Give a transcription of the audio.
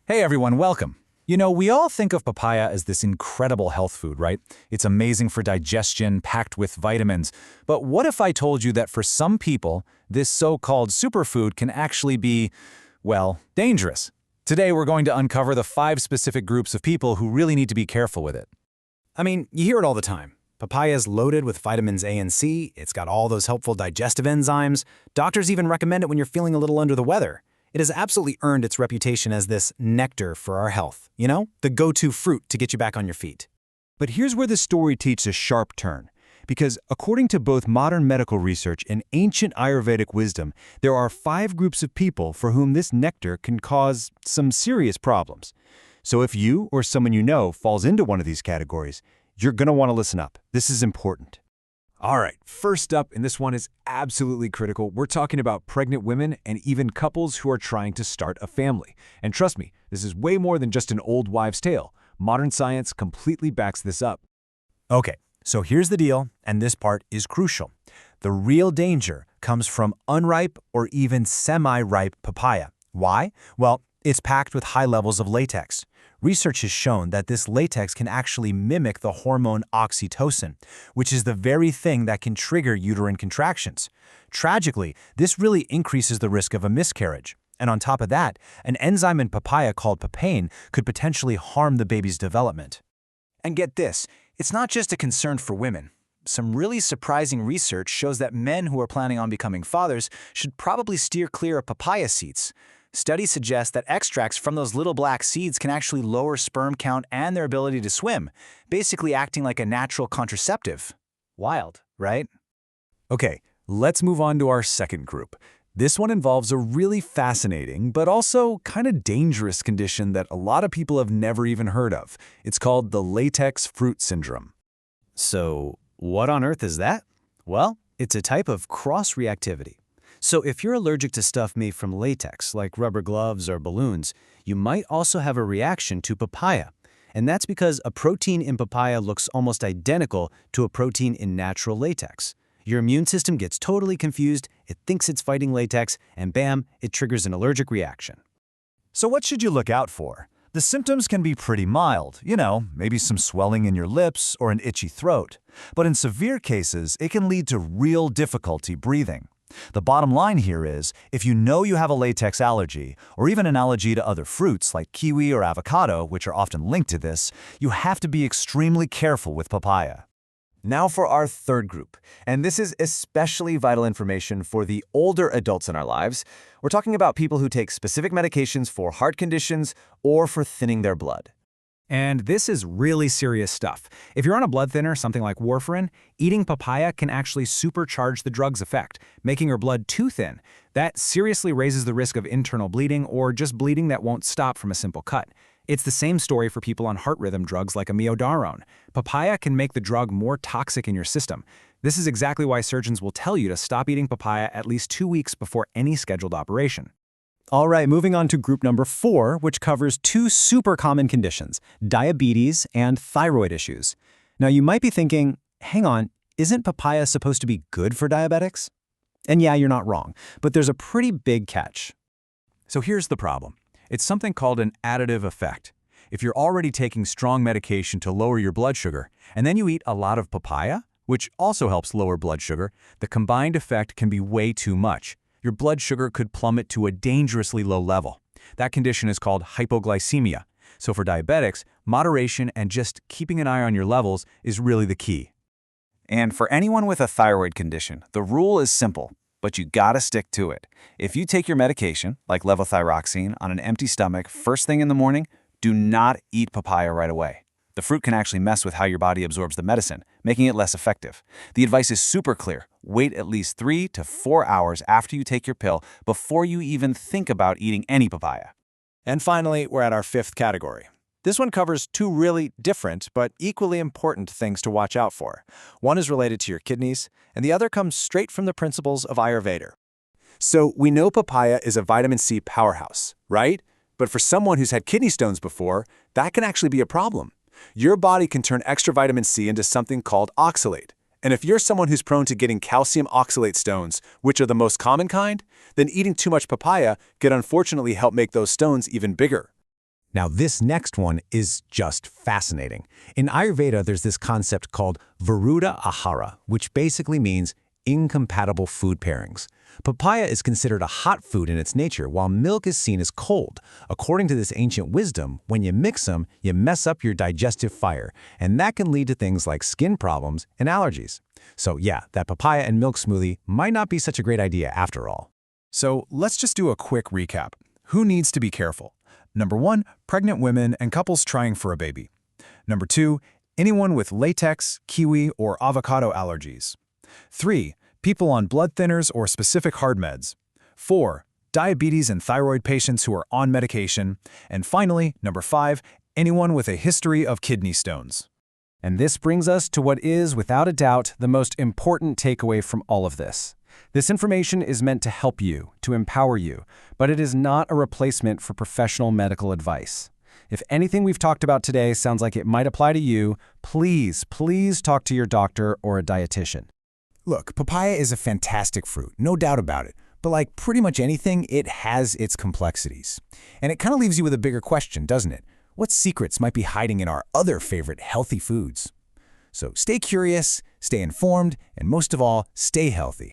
Hey everyone, welcome. We all think of papaya as this incredible health food, right? It's amazing for digestion, packed with vitamins. But what if I told you that for some people, this so-called superfood can actually be, well, dangerous? Today we're going to uncover the 5 specific groups of people who really need to be careful with it. I mean, you hear it all the time. Papaya's loaded with vitamins A and C, it's got all those helpful digestive enzymes. Doctors even recommend it when you're feeling a little under the weather. It has absolutely earned its reputation as this nectar for our health, the go-to fruit to get you back on your feet. But here's where the story takes a sharp turn. Because according to both modern medical research and ancient Ayurvedic wisdom, there are 5 groups of people for whom this nectar can cause some serious problems. So if you or someone you know falls into one of these categories, you're going to want to listen up. This is important. All right, first up, and this one is absolutely critical, we're talking about pregnant women and even couples who are trying to start a family. And trust me, this is way more than just an old wives' tale. Modern science completely backs this up. Okay, so here's the deal, and this part is crucial. The real danger comes from unripe or even semi-ripe papaya. Why? Well, it's packed with high levels of latex. Research has shown that this latex can actually mimic the hormone oxytocin, which is the very thing that can trigger uterine contractions. Tragically, this really increases the risk of a miscarriage. And on top of that, an enzyme in papaya called papain could potentially harm the baby's development. And get this, it's not just a concern for women. Some really surprising research shows that men who are planning on becoming fathers should probably steer clear of papaya seeds. Studies suggest that extracts from those little black seeds can actually lower sperm count and their ability to swim, basically acting like a natural contraceptive. Wild, right? Okay, let's move on to our second group. This one involves a really fascinating, but also kind of dangerous condition that a lot of people have never even heard of. It's called the latex fruit syndrome. So, what on earth is that? Well, it's a type of cross-reactivity. So if you're allergic to stuff made from latex, like rubber gloves or balloons, you might also have a reaction to papaya. And that's because a protein in papaya looks almost identical to a protein in natural latex. Your immune system gets totally confused, it thinks it's fighting latex, and bam, it triggers an allergic reaction. So what should you look out for? The symptoms can be pretty mild, maybe some swelling in your lips or an itchy throat. But in severe cases, it can lead to real difficulty breathing. The bottom line here is, if you know you have a latex allergy, or even an allergy to other fruits like kiwi or avocado, which are often linked to this, you have to be extremely careful with papaya. Now for our third group, and this is especially vital information for the older adults in our lives. We're talking about people who take specific medications for heart conditions or for thinning their blood. And this is really serious stuff. If you're on a blood thinner, something like warfarin, eating papaya can actually supercharge the drug's effect, making your blood too thin. That seriously raises the risk of internal bleeding or just bleeding that won't stop from a simple cut. It's the same story for people on heart rhythm drugs like amiodarone. Papaya can make the drug more toxic in your system. This is exactly why surgeons will tell you to stop eating papaya at least 2 weeks before any scheduled operation. All right, moving on to group number 4, which covers 2 super common conditions, diabetes and thyroid issues. Now, you might be thinking, hang on, isn't papaya supposed to be good for diabetics? And yeah, you're not wrong, but there's a pretty big catch. So here's the problem. It's something called an additive effect. If you're already taking strong medication to lower your blood sugar, and then you eat a lot of papaya, which also helps lower blood sugar, the combined effect can be way too much. Your blood sugar could plummet to a dangerously low level. That condition is called hypoglycemia. So for diabetics, moderation and just keeping an eye on your levels is really the key. And for anyone with a thyroid condition, the rule is simple, but you gotta stick to it. If you take your medication, like levothyroxine, on an empty stomach first thing in the morning, do not eat papaya right away. The fruit can actually mess with how your body absorbs the medicine, making it less effective. The advice is super clear. Wait at least 3 to 4 hours after you take your pill before you even think about eating any papaya. And finally, we're at our 5th category. This one covers 2 really different but equally important things to watch out for. One is related to your kidneys, and the other comes straight from the principles of Ayurveda. So we know papaya is a vitamin C powerhouse, right? But for someone who's had kidney stones before, that can actually be a problem. Your body can turn extra vitamin C into something called oxalate. And if you're someone who's prone to getting calcium oxalate stones, which are the most common kind, then eating too much papaya can unfortunately help make those stones even bigger. Now, this next one is just fascinating. In Ayurveda, there's this concept called Viruddha Ahara, which basically means incompatible food pairings. Papaya is considered a hot food in its nature, while milk is seen as cold. According to this ancient wisdom, when you mix them, you mess up your digestive fire, and that can lead to things like skin problems and allergies. So yeah, that papaya and milk smoothie might not be such a great idea after all. So let's just do a quick recap. Who needs to be careful? Number 1, pregnant women and couples trying for a baby. Number 2, anyone with latex, kiwi, or avocado allergies. 3, people on blood thinners or specific hard meds. 4, diabetes and thyroid patients who are on medication. And finally, number 5, anyone with a history of kidney stones. And this brings us to what is, without a doubt, the most important takeaway from all of this. This information is meant to help you, to empower you, but it is not a replacement for professional medical advice. If anything we've talked about today sounds like it might apply to you, please talk to your doctor or a dietitian. Look, papaya is a fantastic fruit, no doubt about it. But like pretty much anything, it has its complexities. And it kind of leaves you with a bigger question, doesn't it? What secrets might be hiding in our other favorite healthy foods? So stay curious, stay informed, and most of all, stay healthy.